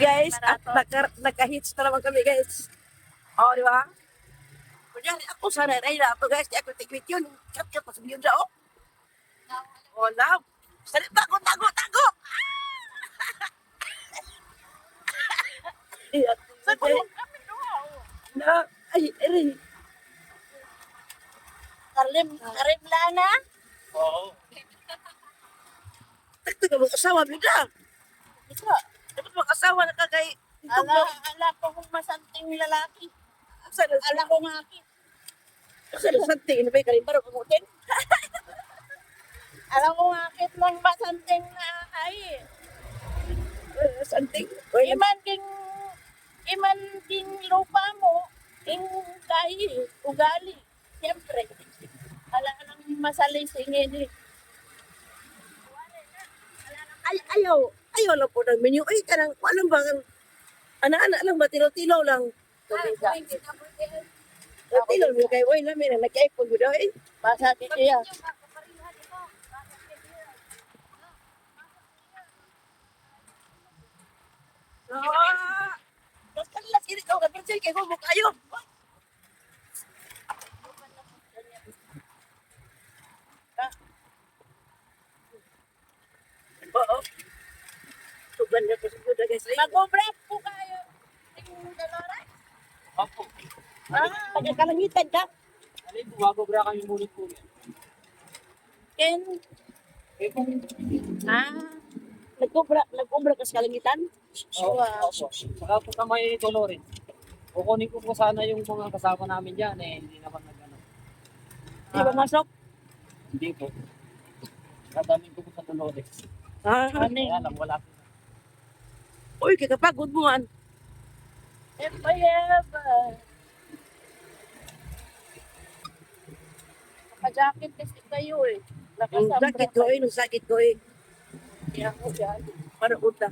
guys. At nagka-hits na naman kami guys. O, di ba? Kunyari ako sana na ito guys. Di ako tikwit yun. Kat-kat pa sa yun siya, oh. Oh, love. Tago, tago, tago! Sa ko kami na, ay, eri. Karim lana. Oo. Takto ka mong asawa, bigla. Ito. Dapat mong asawa na kagay. Ala ko kung masanting lalaki. Ala ko nga aki. Asa na santing, ano ba yung karimbaro kamutin? Alam ko nga akit ng masanting na ay. Santing. Oy, Iman king lupa mo, ing kahi, ugali. Siyempre. Ala lang masalisingin eh. ay, ayaw lang po ng menu. Ay, kanang, alam ba, anak-anak lang ba, tilo-tilo lang. Tilo mo kay Boy namin, nag-iPhone mo daw eh. Basa din siya. Kalas ini kau kan percaya kay mo kayo. Oo. Tugan niya po siguro guys. Mag-obrap po kayo. Ing Dolores. Opo. Pagkakalangitan ka. Alin, bago bra kami munit po yan. Ken. Eh kung... Nag-umbra ka sa kalangitan? Oo, opo. Saka po kami Dolores. Kukunin ko po sana yung mga kasama namin dyan eh. Hindi naman nag-ano. Di ba masok? Hindi po. Kadamin ko po sa Dolores. Kaya lang, wala po. Uy, kakapagod mo man. Epayeba. Naka-jacket kasi kayo eh. Yung sakit ko eh, nung sakit ko eh. Kaya ko yan. Para uta.